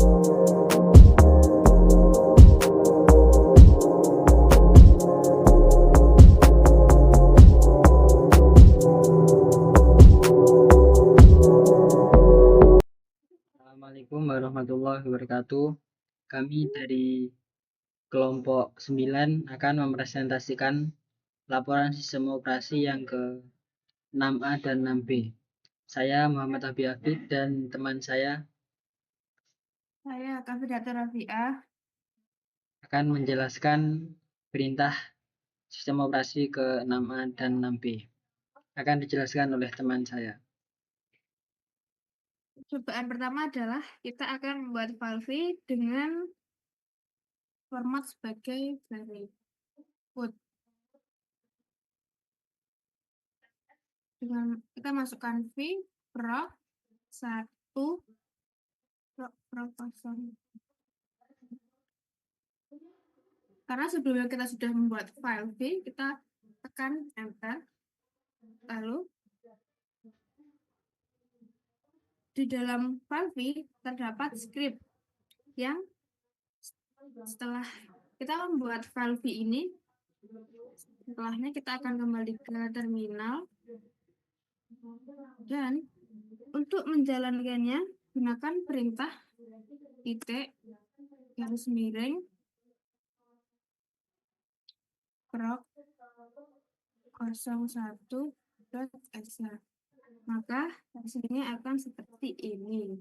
Assalamualaikum warahmatullahi wabarakatuh. Kami dari kelompok 9 akan mempresentasikan laporan sistem operasi yang ke-6A dan 6B. Saya Muhammad Abi Afid dan teman saya Kafidatul Rafi'ah akan menjelaskan perintah sistem operasi ke-6A dan 6B. Akan dijelaskan oleh teman saya. Cobaan pertama adalah kita akan membuat file dengan format sebagai variable. Dengan kita masukkan proc 1 proc 0. Karena sebelumnya kita sudah membuat file kita tekan enter. Lalu di dalam file terdapat script yang setelah kita membuat file ini, setelahnya kita akan kembali ke terminal dan untuk menjalankannya gunakan perintah --proc 01.exe. Maka hasilnya akan seperti ini.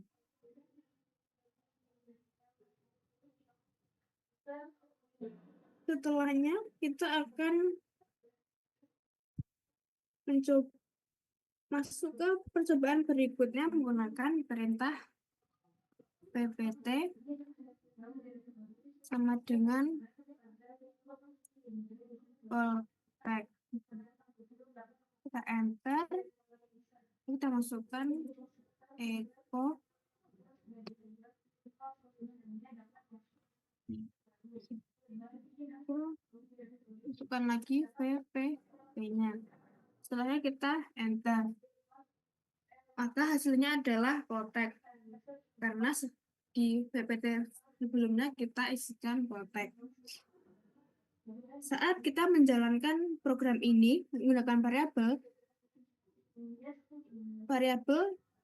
Setelahnya kita akan mencoba masuk ke percobaan berikutnya menggunakan perintah ppt sama dengan fallback. Kita enter, kita masukkan echo masukkan lagi vp-nya. Setelahnya kita enter, maka hasilnya adalah kotek karena di ppt sebelumnya kita isikan kotek. Saat kita menjalankan program ini menggunakan variabel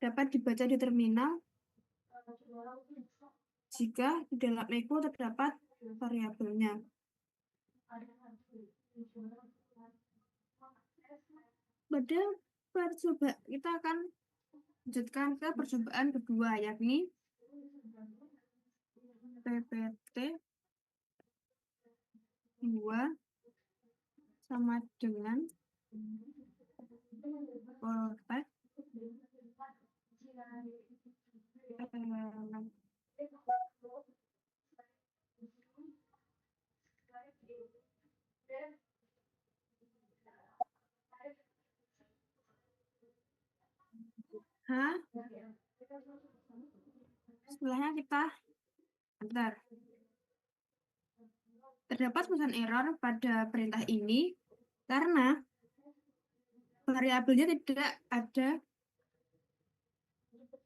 dapat dibaca di terminal jika di dalam echo terdapat variabelnya. Pada percobaan kita akan lanjutkan ke percobaan kedua, yakni ppt 2 sama dengan fallback setelahnya kita enter. Terdapat pesan error pada perintah ini karena variabelnya tidak ada,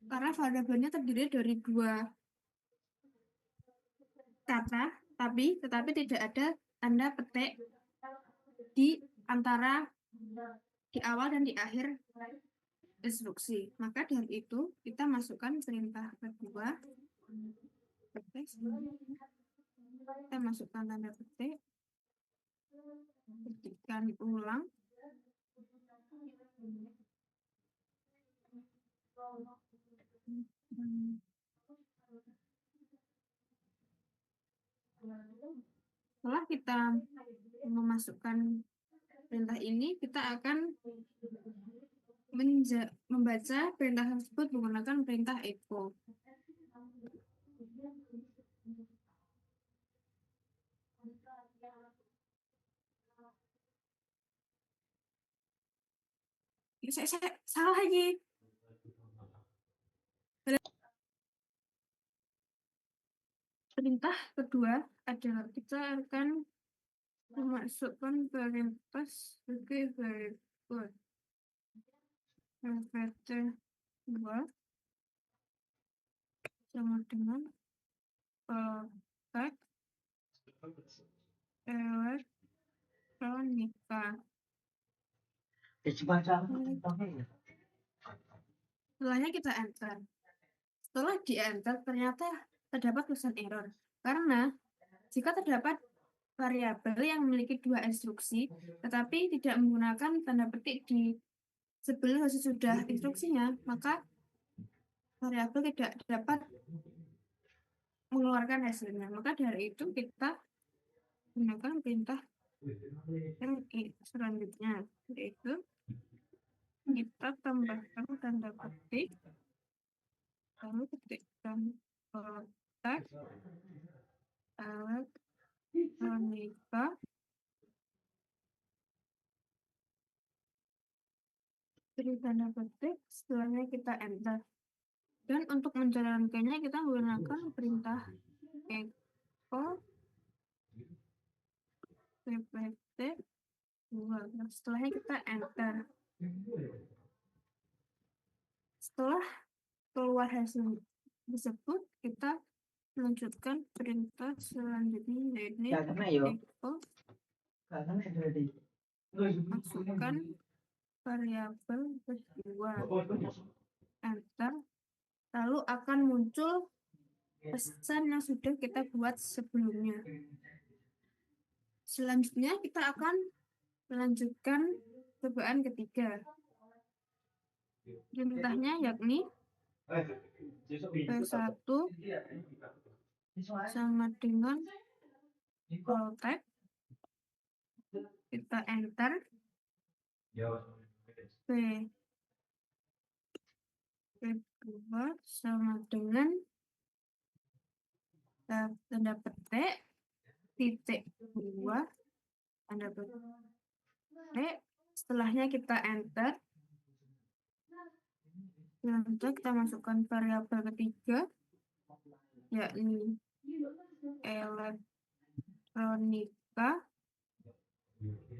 karena variabelnya terdiri dari 2 kata, tetapi tidak ada tanda petik di antara di awal dan di akhir instruksi. Maka dari itu kita masukkan perintah kedua, kita masukkan tanda petik, ketikkan ulang, setelah kita memasukkan perintah ini, kita akan membaca perintah tersebut menggunakan perintah echo. Saya salah lagi. Perintah kedua adalah kita akan memasukkan perintah sebagai variable ppt 2 sama dengan protect elektronika. Setelahnya kita enter. Setelah di enter ternyata terdapat tulisan error karena jika terdapat variabel yang memiliki dua instruksi tetapi tidak menggunakan tanda petik di sebelum sesudah instruksinya, maka variabel tidak dapat mengeluarkan hasilnya. Maka dari itu kita gunakan perintah yang selanjutnya, yaitu kita tambahkan tanda petik lalu ketikkan protect elektronika beri tanda petik, setelahnya kita enter. Dan untuk menjalankannya kita menggunakan perintah echo ppt 2. Nah, setelahnya kita enter. Setelah keluar hasil tersebut, kita melanjutkan perintah selanjutnya, yaitu echo masukkan variabel kedua, enter, lalu akan muncul pesan yang sudah kita buat sebelumnya. Selanjutnya kita akan melanjutkan cobaan ketiga. Perintahnya yakni P1 sama dengan protect, kita enter, P2 sama dengan tanda petik titik 2 tanda petik, setelahnya kita enter. Selanjutnya kita masukkan variabel ketiga yakni elektronika,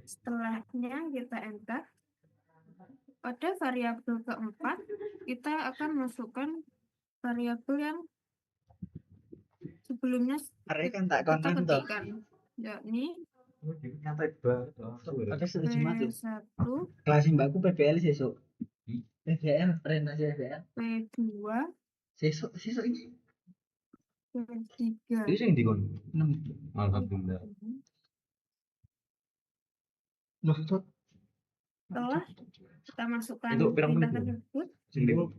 setelahnya kita enter. Pada variabel keempat kita akan masukkan variabel yang sebelumnya kita ketikkan, yakni P1 kelas mbakku PBL sesuk. PBL presentasi PBL. P2 Sesuk ini. P3. Ini sing dikon. Alhamdulillah. Setelah kita masukkan Itu pirang perintah menit, tersebut,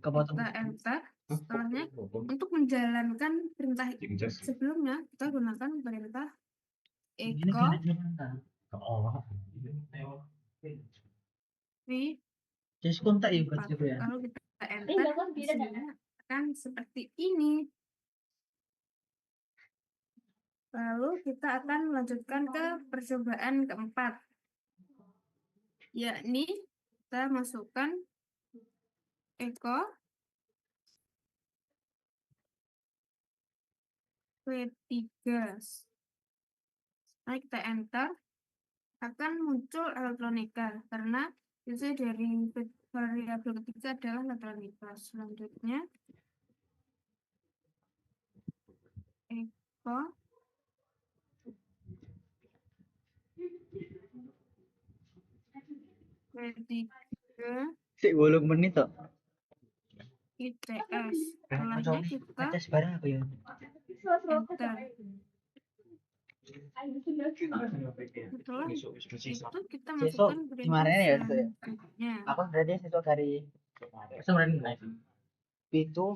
Kepotong. kita enter. Setelahnya untuk menjalankan perintah sebelumnya kita gunakan perintah Ini echo kan gimana? Just kontak ya buat V4. ya. Kalau kita enter, hasilnya akan seperti ini. Lalu kita akan melanjutkan ke percobaan keempat, yakni kita masukkan echo P3. Setelah kita enter, akan muncul elektronika karena itu dari variabel ketiga adalah elektronika. Selanjutnya echo P3 Sik 8 menit toh. ITS. Setelahnya kita Tes barang apa ya? enter. Setelah itu kita masukkan perintah gimana ya, selanjutnya. Aku berarti sesuk hari itu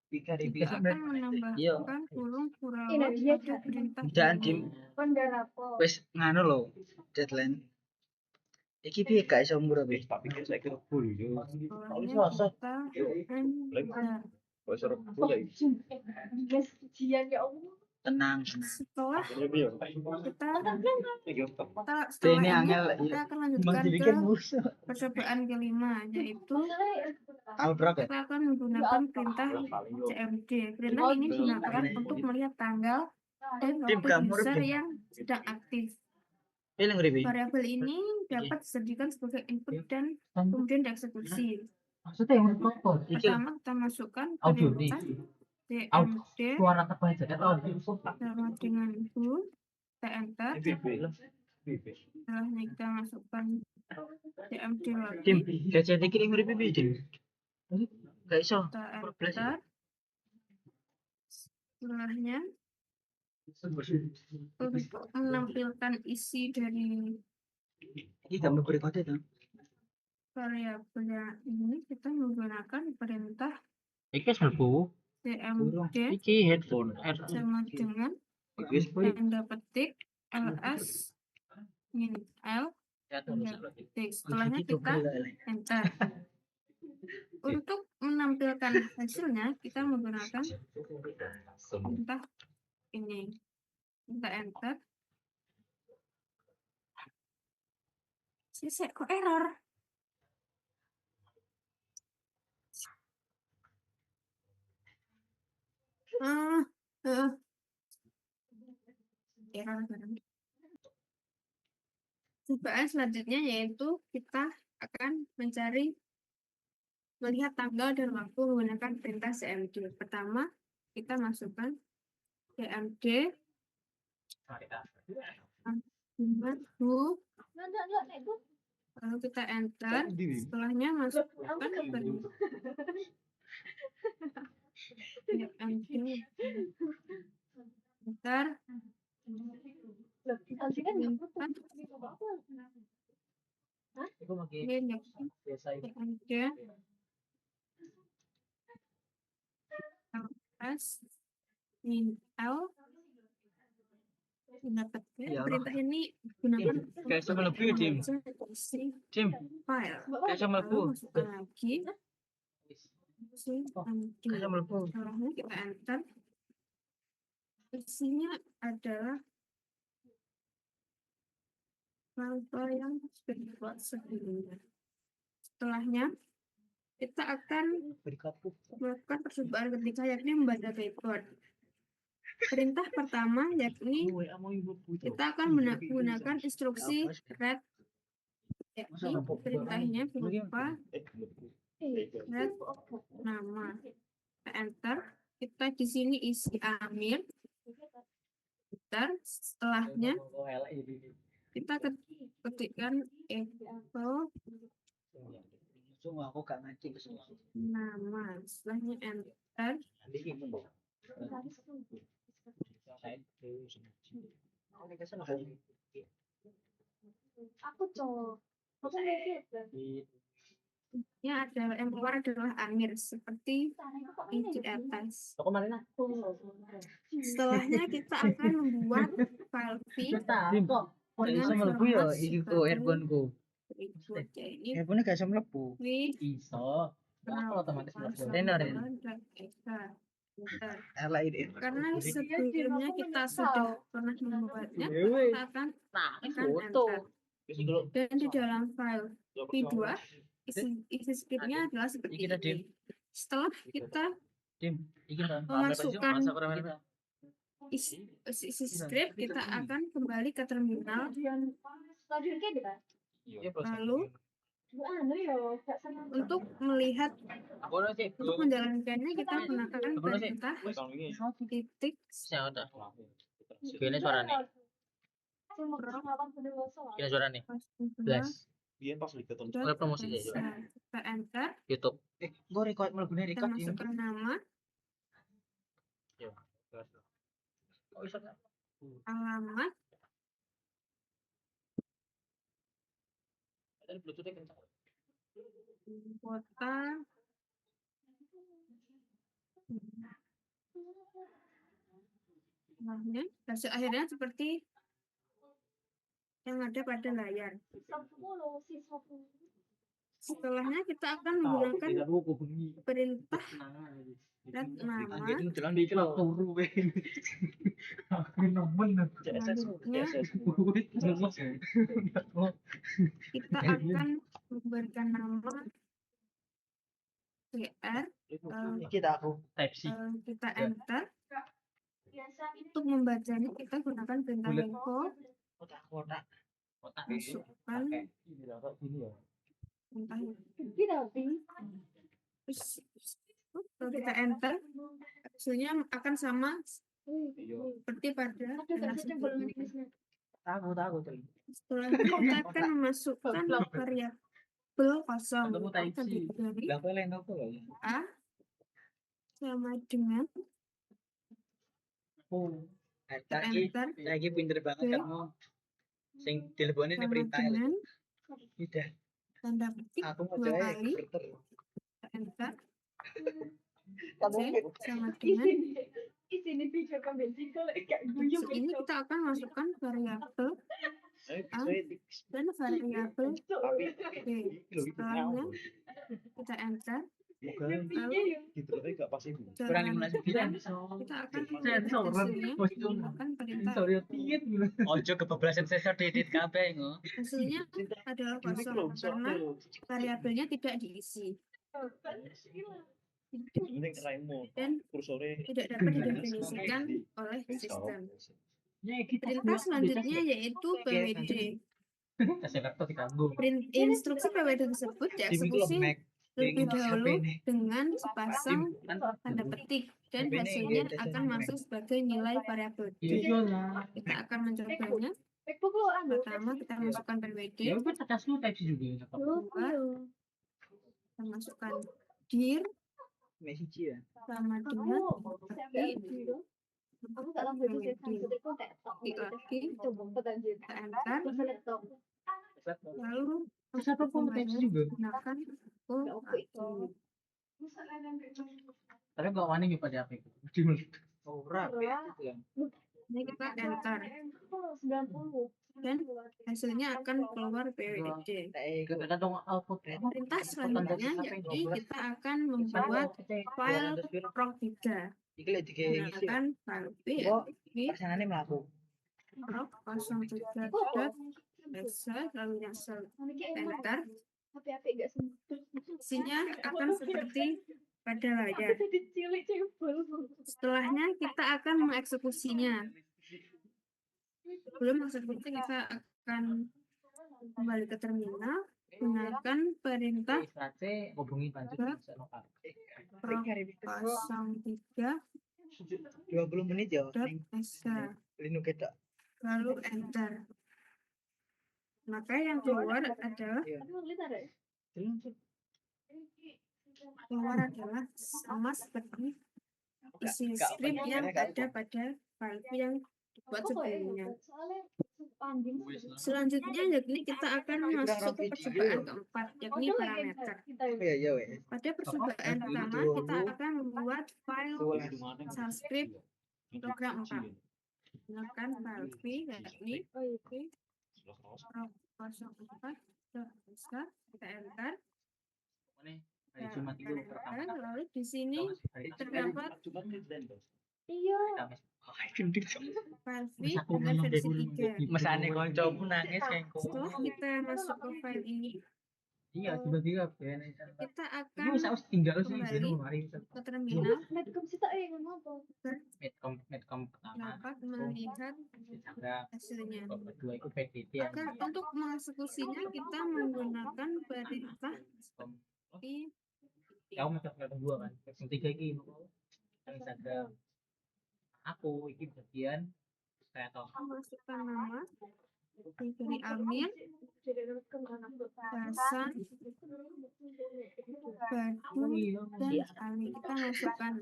3.000 Kita akan menambahkan kurung Kurawa pada perintah jangan ini. wis nganu lho deadline. Iki piye gak iso murah wis. Tapi saya kira full yo. Setelahnya kita enter. Tenang. Setelah kita Ini angel kita akan lanjutkan ke percobaan kelima, yaitu Albrock. kita akan menggunakan perintah CMD. Perintah ini digunakan untuk melihat tanggal dan waktu user yang sedang aktif. Variabel ini dapat dijadikan sebagai input dan kemudian dieksekusi. Maksudnya yang apa? Pertama kita masukkan perintah DMD Suara terbaik jadi tahun sama dengan Bu, kita enter. Setelahnya kita masukkan DMD Dim, lagi, gadget iki ning mripi piye, Dim? Gak iso. kita enter. Setelahnya untuk menampilkan isi dari Iki gambar berikutnya tuh. variabel ini kita menggunakan perintah Iki mlebu. DMD Iki headphone. sama dengan Wis boy. tanda petik ls min l tanda petik. Setelahnya kita enter. Untuk menampilkan hasilnya kita menggunakan perintah ini. Kita enter. Sisek kok error? Error kan? Cobaan selanjutnya yaitu kita akan melihat tanggal dan waktu menggunakan perintah cmd. Pertama, kita masukkan cmd Bu, lalu kita enter. Setelahnya masukkan perintah cmd enter. Min L dapat perintah ini gunakan Kayak sama lebih, Dim. isi Dim, file. kayak sama Lalu lebu. masukkan lagi isi MD. Kayak sama lebu. Setelahnya kita enter. Isinya adalah file yang sudah dibuat sebelumnya. Setelahnya kita akan melakukan percobaan ketika yakni membaca keyboard. Perintah pertama yakni kita akan menggunakan instruksi read, yakni perintahnya berupa read nama. Kita enter. Kita di sini isi Amir. Enter. Setelahnya kita ketikkan echo aku gak ngerti nama. Setelahnya enter. Aku cowok. Aku Ini adalah yang keluar adalah Amir seperti di atas. Setelahnya kita akan membuat file V Kayak sama lebu ya, iki ku earphone ku. berikut, yaitu Earphone kayak sama lebu. V Iso. Kalau otomatis Tenar ya. dan Eka. Bentar. Ala ini. Karena sebelumnya kita sudah pernah membuatnya, kita akan tekan enter. Dan di dalam file V2 isi skripnya adalah seperti Kita, Dim. ini. Setelah kita Dim, iki memasukkan isi skrip, kita akan kembali ke terminal. Lalu untuk melihat untuk menjalankannya kita menggunakan perintah titik Gini suara nih. Gini suara nih. Blast. Oleh promosi ya. kita enter, YouTube. gue record mlebu kita record ya. masukkan nama, alamat, kota, hasil akhirnya seperti yang ada pada layar. Setelahnya kita akan menggunakan perintah read nama. Selanjutnya kita akan memberikan nama CR. Kita aku type C. Kita enter. Untuk membacanya kita gunakan perintah echo. Kotak. Masukkan perintah terus kalau kita enter, hasilnya akan sama seperti pada anak sebelumnya. Tahu tuh. Setelahnya kita akan memasukkan variabel kosong Ketemu type C. terdiri dari Lah kok lain apa ya? A sama dengan enter Lagi pinter banget B kamu. Sing dilebone ini sama perintah. dengan Udah. tanda petik Aku mau 2 jaya kali berter. enter Kamu C sama dengan Isini video konvensi kalau kayak maksud ini kita akan masukkan variabel A dan variabel B. Setelahnya kita enter lalu Kurang jalan 59 kita akan melihat hasilnya menggunakan perintah Ojo kebablasan sensor didit kabeh ngo. hasilnya adalah kosong karena variabelnya tidak diisi dan tidak dapat didefinisikan oleh sistem. Perintah selanjutnya yaitu PWD. Instruksi PWD tersebut dieksekusi lebih dahulu dengan sepasang tanda petik dan hasilnya akan masuk sebagai nilai variabel D. Kita akan mencobanya. Pertama kita masukkan PWD. Kedua, kita masukkan dir sama dengan kita enter lalu gunakan Tapi kok wani nggih pada apa itu? Ora ini kita enter dan hasilnya akan keluar PWD. Perintah selanjutnya yakni kita akan membuat file proc3 menggunakan file b Pasangannya melaku. proc03.exe lalu nyasar enter. Isinya akan seperti pada layar. Setelahnya kita akan mengeksekusinya. Sebelum eksekusi kita akan kembali ke terminal gunakan perintah hubungi lanjut proc03.exe 20 menit ya. lalu enter. Maka yang keluar adalah sama seperti isi script yang ada pada file yang dibuat sebelumnya. Selanjutnya yakni kita akan masuk ke percobaan keempat yakni parameter. Pada percobaan pertama kita akan membuat file subscript program 4. Gunakan file v yakni proc04 kita enter. Lalu di sini terdapat file v dengan versi 3. Mesane koncomu nangis kengko. Setelah kita masuk ke file ini, Iya, tiba-tiba kita akan tinggal kembali ke terminal Medcom pertama. dapat melihat hasilnya. Kedua itu PDT Agar untuk mengeksekusinya kita menggunakan perintah i. kamu macam kedua kan. Yang tiga ini Instagram. Aku ini bagian saya tahu. Masukkan nama diberi Amir, Hasan, Badu, dan Ali. Kita masukkan.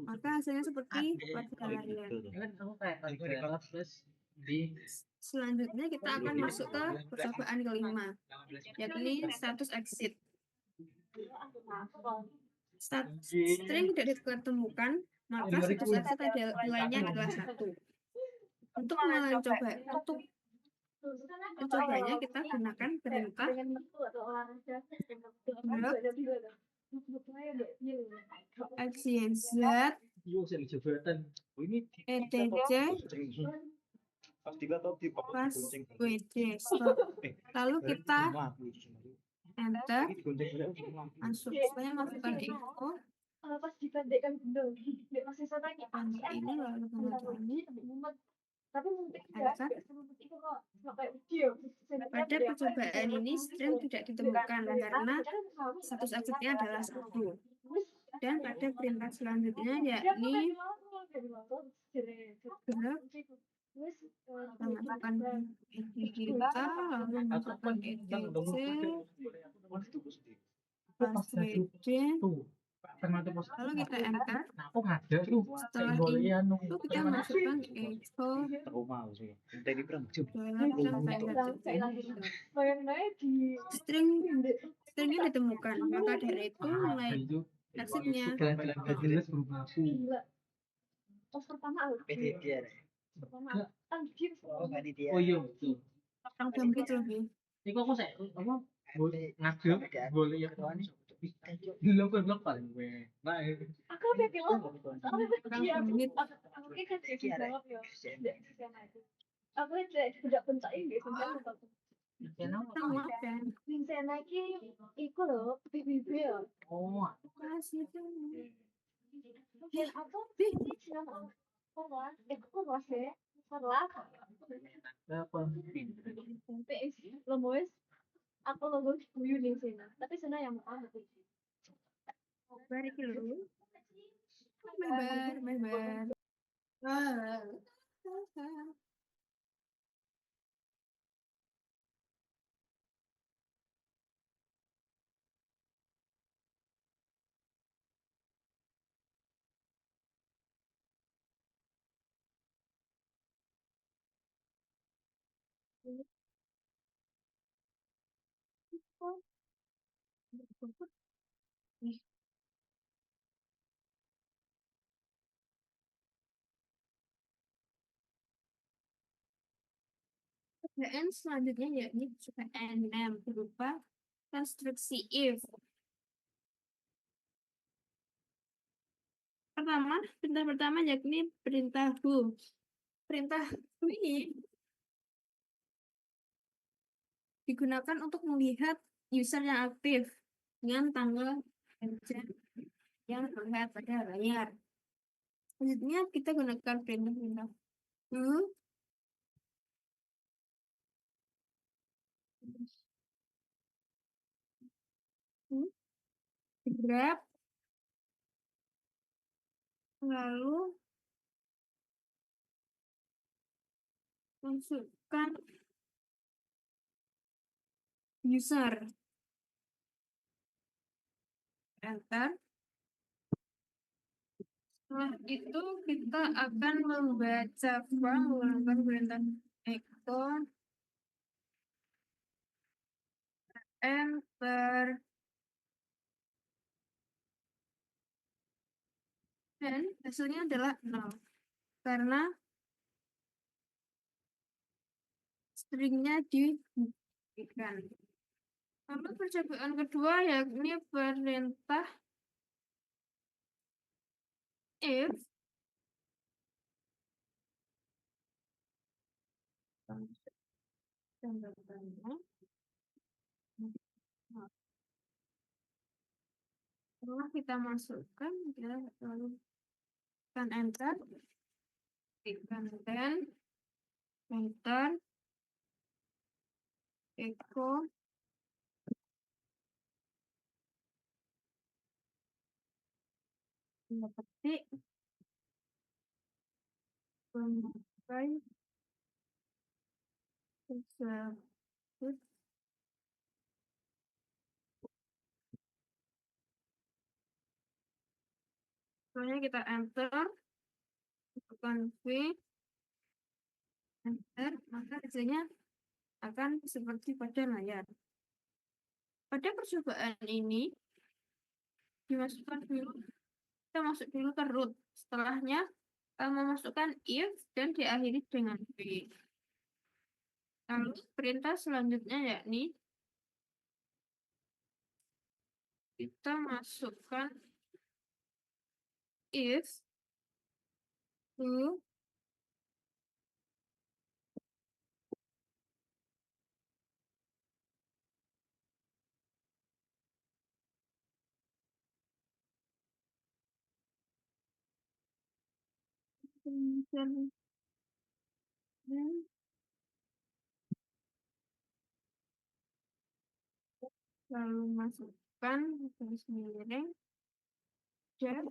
Maka hasilnya seperti pada layar. Selanjutnya kita akan masuk ke percobaan kelima, yakni status exit. String tidak ditemukan, maka status exit nilainya adalah 1. Untuk mencobanya kita gunakan perintah xyz edj pas wd stop. Lalu kita enter, masukkan info ini lalu kemudian pada percobaan ini string tidak ditemukan karena status exitnya adalah 1. Dan pada perintah selanjutnya yakni gerak memasukkan id kita, lalu memasukkan ETC, password, lalu kita enter. Setelah itu kita masukkan echo stringnya ditemukan, maka dari itu nilai exitnya Oh iya betul. orang bangkit lebih. Iku aku sih ngadep boleh ya dilakukan paling gue. Nah, Aku udah bilang, bangkit. aku kan jawab ya. Aku tidak pencak ini, Sama kan. Vincent lagi iku loh, BBB ya. oh, Kasih Dan aku ini siapa? Aku masih setelah apa? PS lemes, aku lulus dulu di sini. Tapi sana yang mau aku. balik dulu. Mebar. Pekerjaan selanjutnya yakni pekerjaan berupa konstruksi if. Perintah pertama yakni perintah who. Perintah who ini digunakan untuk melihat user yang aktif dengan tanggal yang terlihat pada layar. Selanjutnya kita gunakan perintah who grab, lalu masukkan user, enter. Setelah itu kita akan membaca form menggunakan perintah echo, enter, dan hasilnya adalah 0 karena stringnya dibuktikan. Lalu percobaan kedua yakni perintah if setelah kita masukkan, kita lalu tekan enter, tekan enter, echo, ketik, memakai tersebut. Selanjutnya kita enter, tekan V, enter, maka hasilnya akan seperti pada layar. Pada percobaan ini dimasukkan dulu, kita masuk dulu ke root. Setelahnya memasukkan if dan diakhiri dengan V. Lalu perintah selanjutnya yakni kita masukkan if who lalu masukkan garis miring dan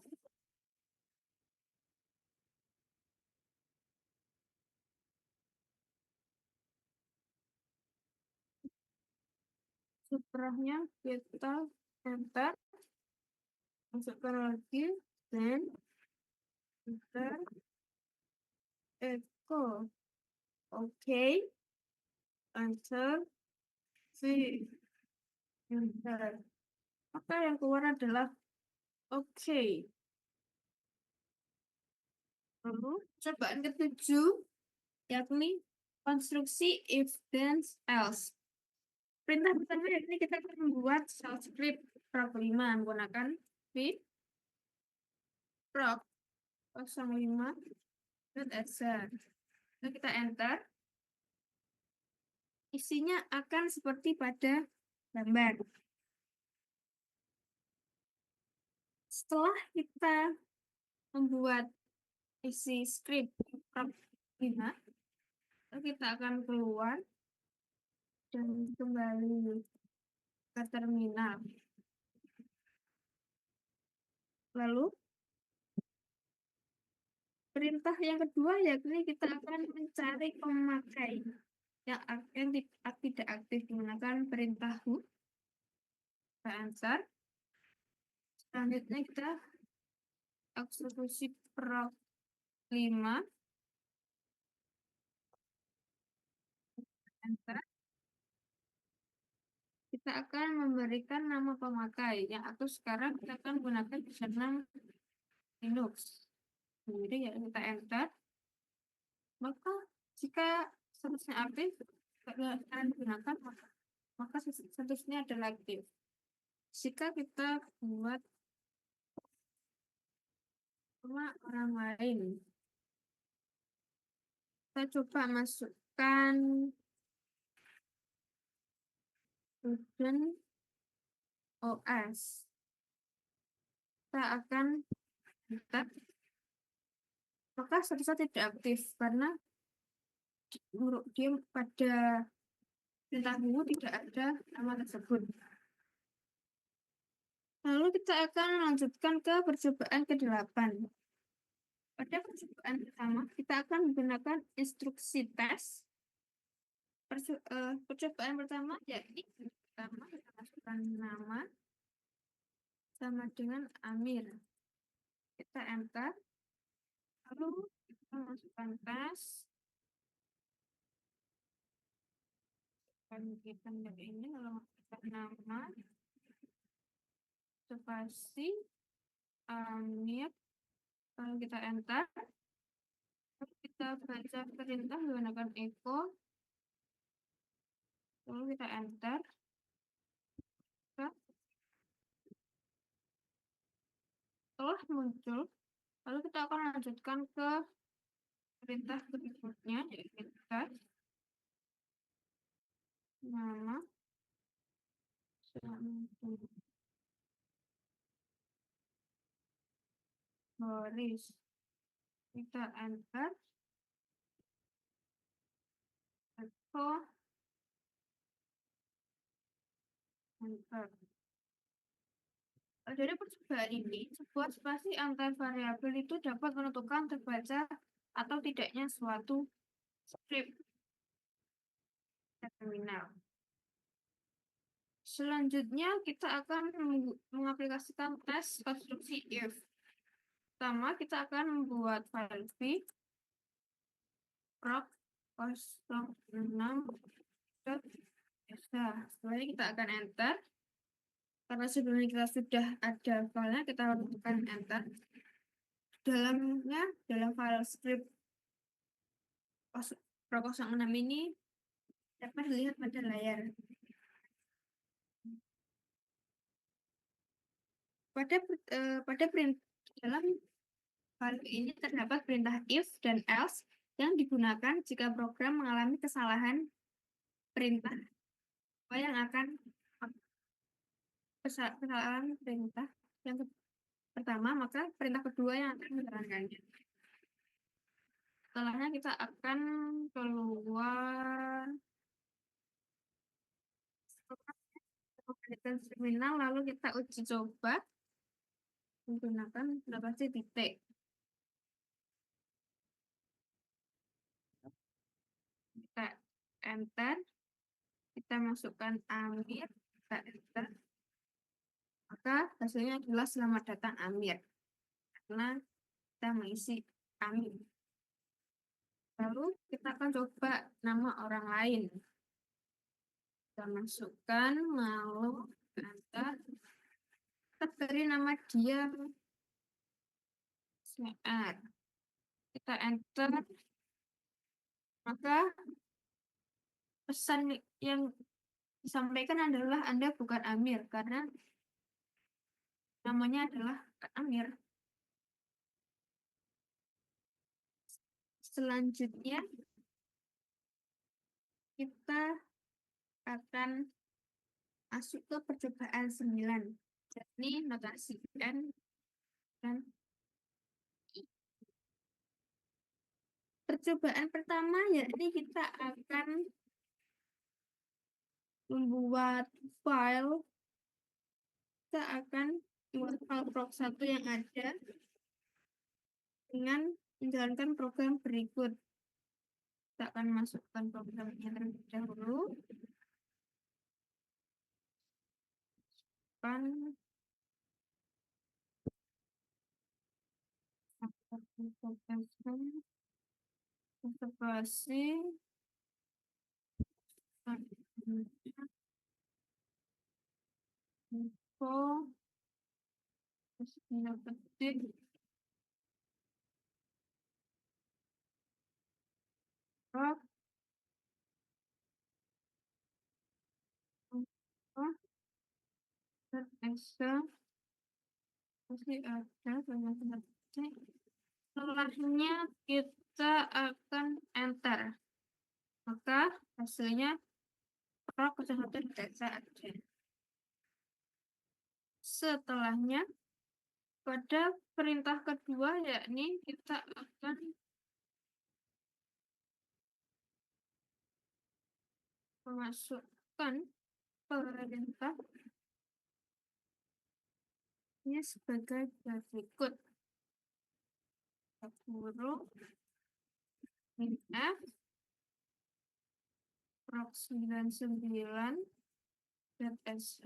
setelahnya kita enter, masukkan lagi, dan enter, echo. Oke, enter, V, enter. Maka yang keluar adalah oke. Lalu cobaan ketujuh, yakni konstruksi if then else. Perintah pertama yakni kita akan membuat shell script proc 5 menggunakan v proc 05.exa. Lalu kita enter. Isinya akan seperti pada gambar. Setelah kita membuat isi script proc 5, lalu kita akan keluar dan kembali ke terminal. Lalu perintah yang kedua yakni kita akan mencari pemakai yang tidak aktif menggunakan perintah who. Kita enter. Selanjutnya kita eksekusi proc 5. Enter. Kita akan memberikan nama pemakai yang aktif sekarang. Kita akan gunakan username Linux. Jadi ya kita enter. Maka jika statusnya aktif akan digunakan, maka statusnya adalah aktif. Jika kita buat sama orang lain, kita coba masukkan student OS. Kita akan enter. Maka statusnya tidak aktif karena dia pada perintah who tidak ada nama tersebut. Lalu kita akan melanjutkan ke percobaan ke-8. Pada percobaan pertama, kita akan menggunakan instruksi tes. Percobaan pertama yakni pertama kita masukkan nama sama dengan Amir. Kita enter. Lalu kita masukkan tes. Kita ini lalu masukkan nama spasi Amir. Lalu kita enter. Lalu kita baca perintah menggunakan echo. Lalu kita enter. Setelah muncul, lalu kita akan lanjutkan ke perintah berikutnya, yaitu tes nama Boris. Kita enter. Echo. Enter. Dari percobaan ini, sebuah spasi antar variabel itu dapat menentukan terbaca atau tidaknya suatu script terminal. Selanjutnya, kita akan mengaplikasikan tes konstruksi if. Pertama, kita akan membuat file v proc 06. Selanjutnya kita akan enter. Karena sebelumnya kita sudah ada filenya, kita tekan enter. Dalam file script proc 06 ini dapat dilihat pada layar. Dalam file ini terdapat perintah if dan else yang digunakan jika program mengalami kesalahan perintah yang akan kesalahan perintah yang pertama, maka perintah kedua yang akan menerangkannya. Setelahnya kita akan keluar terminal, lalu kita uji coba. menggunakan notasi titik. Kita enter, kita masukkan Amir, kita enter, maka hasilnya adalah selamat datang Amir, karena kita mengisi Amir. Lalu kita akan coba nama orang lain. Kita masukkan mau enter, kita beri nama dia CR. Kita enter, maka pesan yang disampaikan adalah Anda bukan Amir, karena namanya adalah Amir. Selanjutnya, kita akan masuk ke percobaan 9. Yakni notasi N dan I. Percobaan pertama yakni kita akan membuat file. Kita akan membuat file proc1 yang ada dengan menjalankan program berikut. Kita akan masukkan programnya terlebih dahulu. Observasi info petik rock masih ada banyak petik. Setelahnya kita akan enter, maka hasilnya rock 1 data ada. Setelahnya pada perintah kedua yakni kita akan memasukkan perintah ini sebagai berikut. Guru F proc 99 .sh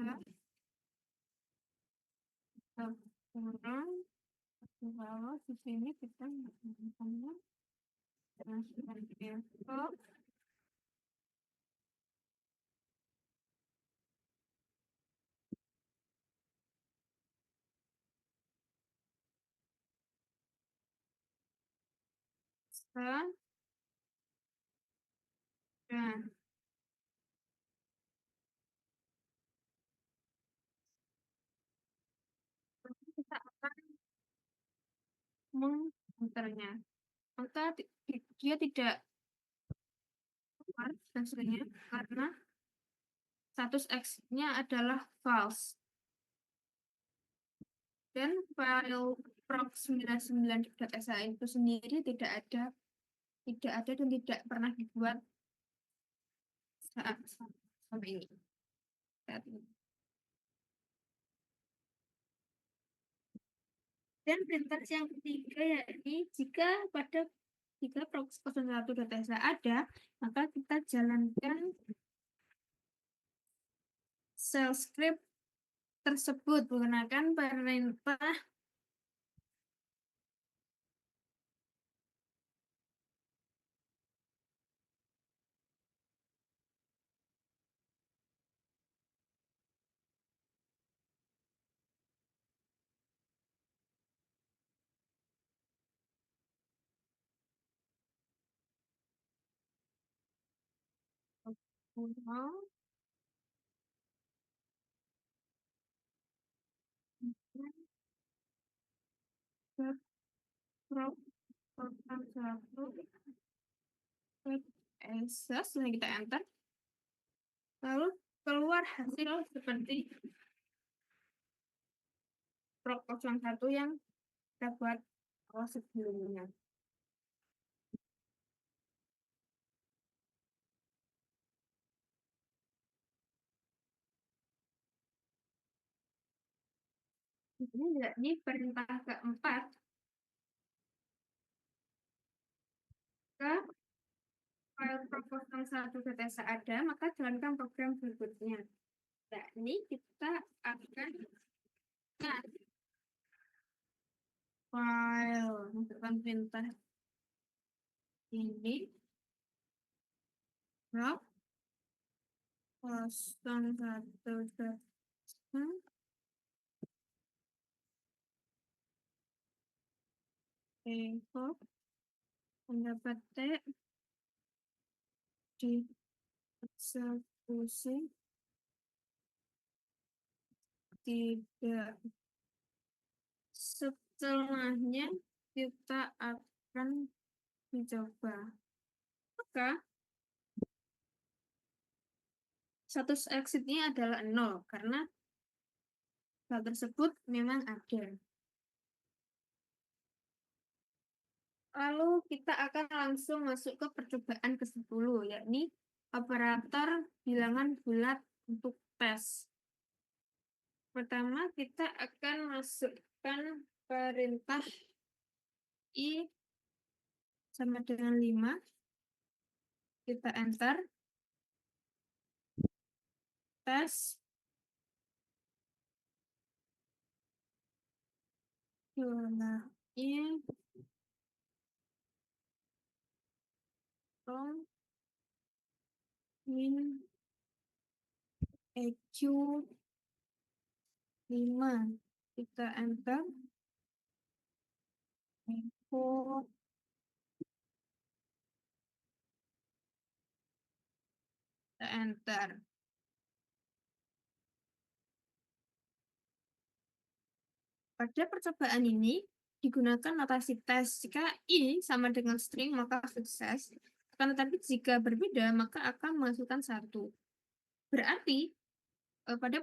kurang di bawah di sini kita menggunakannya dengan info dan kita akan mengenternya, maka dia tidak keluar hasilnya karena status X-nya adalah false. Dan file proc99.sh itu sendiri tidak ada dan tidak pernah dibuat saat ini. Dan perintah yang ketiga yakni jika proc01.sh ada, maka kita jalankan shell script tersebut menggunakan perintah setelah kita enter, lalu keluar hasil seperti proc 01 yang kita buat sebelumnya. Ini yakni perintah keempat ke file proposal1 ada, maka jalankan program berikutnya. Yakni kita akan file masukkan perintah ini prop 01 echo pendapat di eksekusi tidak. Setelahnya kita akan mencoba. Maka status exitnya adalah 0 karena hal tersebut memang ada. Lalu kita akan langsung masuk ke percobaan ke-10, yakni operator bilangan bulat untuk tes. Pertama, kita akan masukkan perintah I sama dengan 5. Kita enter. Tes. I from min EQ 5. Kita enter. Echo kita enter. Pada percobaan ini digunakan notasi tes. Jika I sama dengan string maka sukses. Akan tetapi jika berbeda maka akan menghasilkan 1. Berarti pada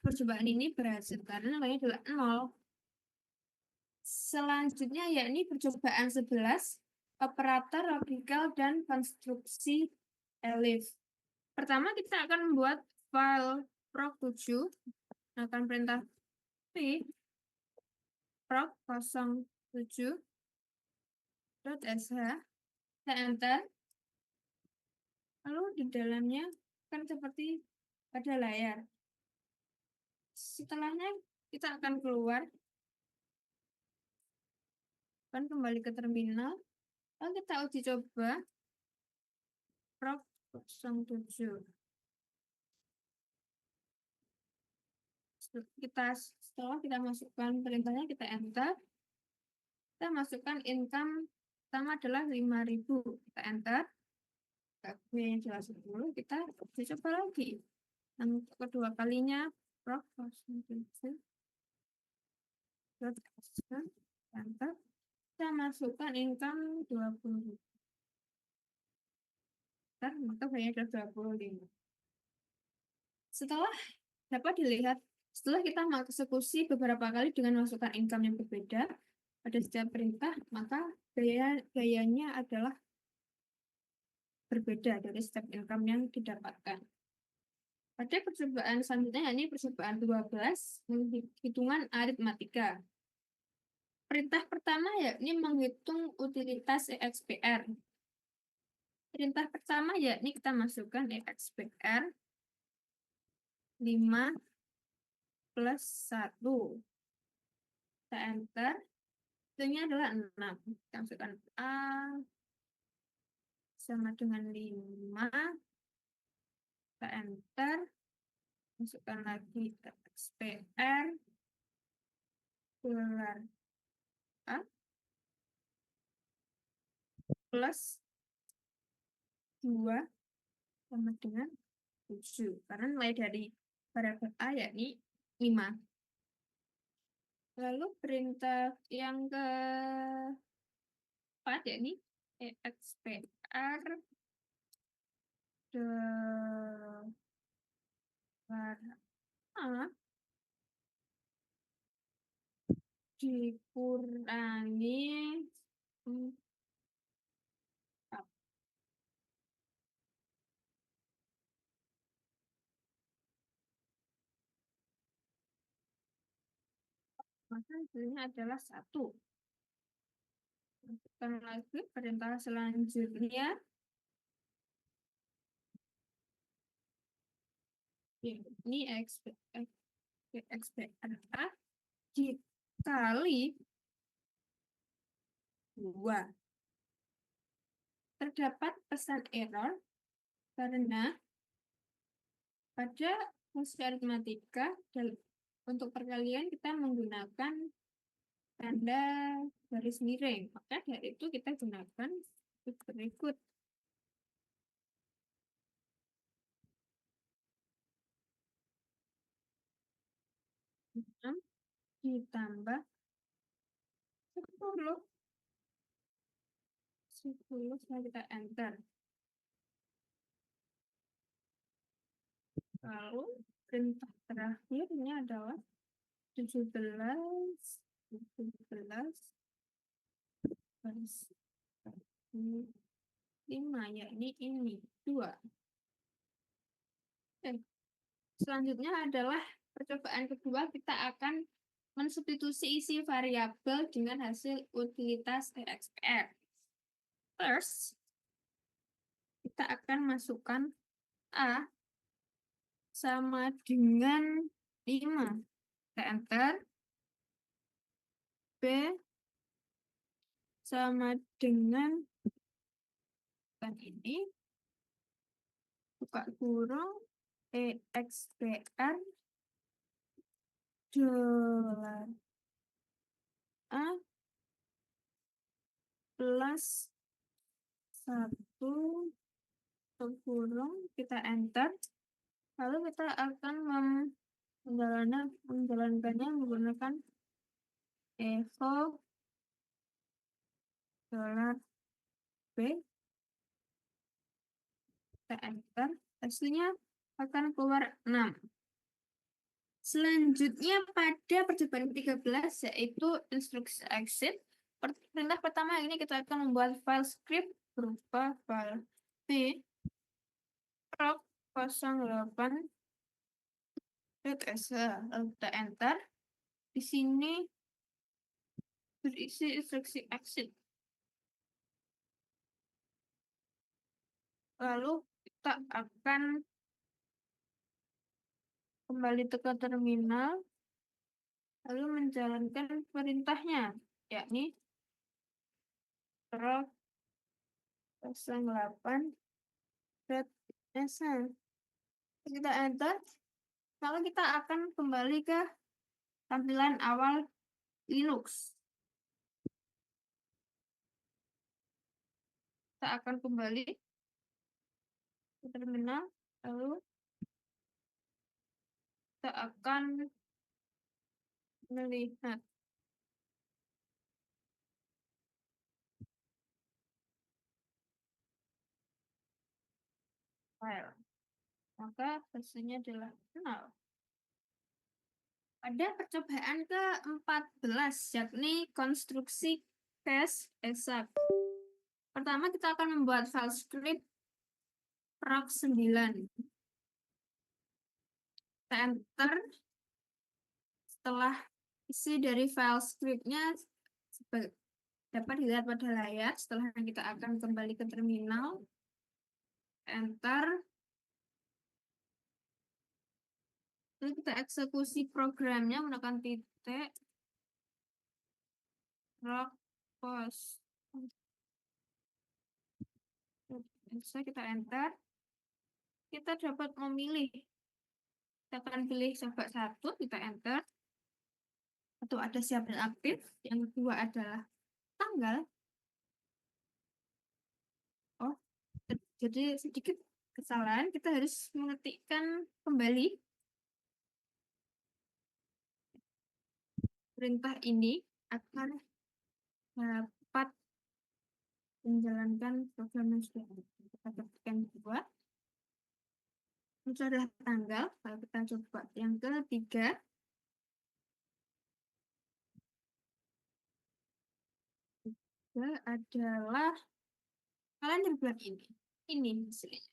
percobaan ini berhasil karena nilainya adalah 0. Selanjutnya yakni percobaan 11, operator logikal dan konstruksi elif. Pertama kita akan membuat file proc7, akan perintah p proc07.sh, kita enter. Lalu di dalamnya kan seperti pada layar. Setelahnya kita akan keluar, akan kembali ke terminal, lalu kita uji coba proc07. Setelah kita masukkan perintahnya, kita enter. Kita masukkan income pertama adalah 5.000. Kita enter. Yang jelas 10, kita coba lagi. Yang kedua kalinya enter. Kita masukkan income 20.000. Maka banyak adalah 25. Setelah dapat dilihat, setelah kita mengeksekusi beberapa kali dengan masukkan income yang berbeda pada setiap perintah, maka gayanya adalah berbeda dari setiap income yang didapatkan. Pada percobaan selanjutnya, ini percobaan 12, hitungan aritmatika. Perintah pertama yakni menghitung utilitas EXPR. Perintah pertama yakni kita masukkan EXPR 5 plus 1. Kita enter. Hasilnya adalah 6. Kita masukkan A sama dengan 5. Kita enter. Masukkan lagi EXPR gelar A plus 2 sama dengan 7. Karena nilai dari variabel A yakni 5. Lalu perintah yang keempat yakni EXPR gelar A dikurangi 4. maka hasilnya adalah 1. Lanjutkan lagi perintah selanjutnya. Ini XPRA dikali 2. Terdapat pesan error karena pada fungsi aritmatika untuk perkalian kita menggunakan tanda garis miring. Maka dari itu kita gunakan berikut. 6 ditambah 10. 10 setelah kita enter. Lalu perintah terakhirnya adalah 17 garis 5, ya ini 2. Selanjutnya adalah percobaan kedua, kita akan mensubstitusi isi variabel dengan hasil utilitas EXPR. First, kita akan masukkan A sama dengan 5. Kita enter. B sama dengan ini. Buka kurung. EXPR $A plus 1 kurung, kita enter. Lalu kita akan menjalankannya menggunakan echo $B. Kita enter. Hasilnya akan keluar 6. Selanjutnya pada percobaan 13 yaitu instruksi exit. Perintah pertama ini kita akan membuat file script berupa file B proc 08 .sh. Lalu kita enter. Di sini berisi instruksi exit. Lalu kita akan kembali ke terminal, lalu menjalankan perintahnya, yakni proc 08 .sh. Kita enter, maka kita akan kembali ke tampilan awal Linux. Kita akan kembali ke terminal, lalu kita akan melihat file. Maka hasilnya adalah 0. Pada percobaan ke-14, yakni konstruksi case exact. Pertama, kita akan membuat file script proc 9. Kita enter. Setelah isi dari file scriptnya dapat dilihat pada layar, setelah kita akan kembali ke terminal, enter. Lalu kita eksekusi programnya menggunakan titik proc post. Bisa kita enter. Kita dapat memilih. Kita akan pilih coba 1, kita enter. Atau ada siap dan aktif. Yang kedua adalah tanggal. Oh, jadi sedikit kesalahan. Kita harus mengetikkan kembali perintah ini akan dapat menjalankan program yang sudah kita ketikkan kedua. Itu adalah tanggal. Kalau kita coba yang ketiga, adalah kalender bulan ini. Ini hasilnya.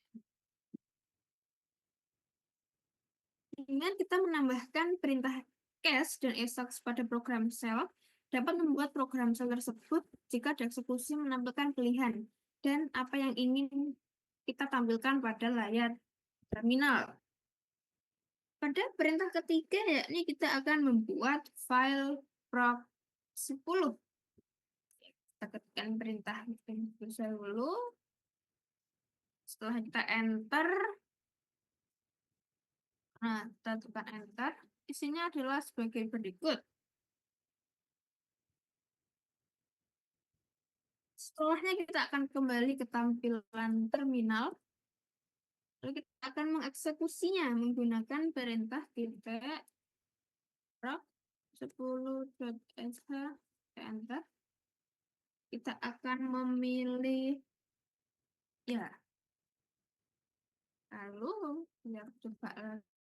Dengan kita menambahkan perintah cache dan instruksi pada program shell dapat membuat program shell tersebut jika dieksekusi menampilkan pilihan dan apa yang ingin kita tampilkan pada layar terminal. Pada perintah ketiga, yakni kita akan membuat file proc10. Kita ketikkan perintah dulu. Setelah kita enter, nah kita tekan enter, isinya adalah sebagai berikut. Setelahnya kita akan kembali ke tampilan terminal. Lalu kita akan mengeksekusinya menggunakan perintah titik proc10.sh, enter. Kita akan memilih ya. Lalu biar coba lagi.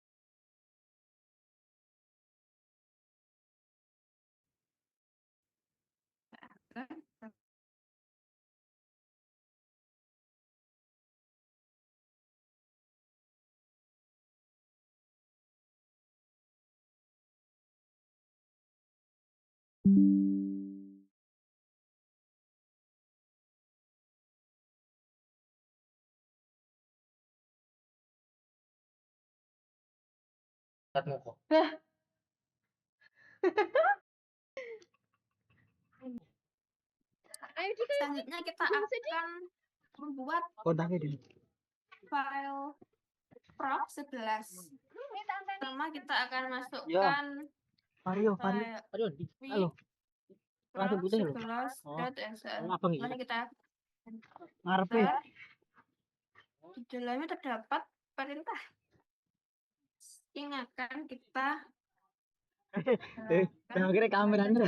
Ayo kita Selanjutnya kita akan membuat file proc11. Pertama kita akan masukkan Mario, file halo. Langsung putih loh. proc11.sh. Abang ini. Lalu kita Ngarepe. enter. Di dalamnya terdapat perintah yang akan kita Akhirnya kameranya.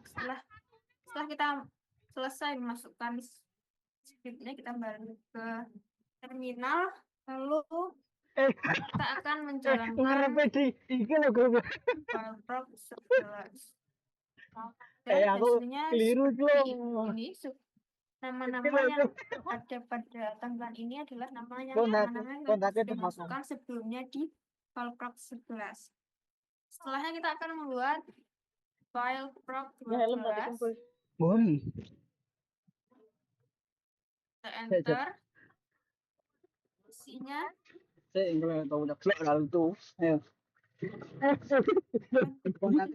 setelah kita selesai memasukkan scriptnya, kita balik ke terminal, lalu kita akan menjalankan file proc11. Dan aku hasilnya keliru seperti loh. ini. Nama-nama yang ada pada tampilan ini adalah nama-nama yang sudah dimasukkan sebelumnya di file proc11. Setelahnya kita akan membuat file proc12. Boni. Kita enter. Isinya Saya ingin tahu udah keluar lalu tuh. Ayo. Kontak.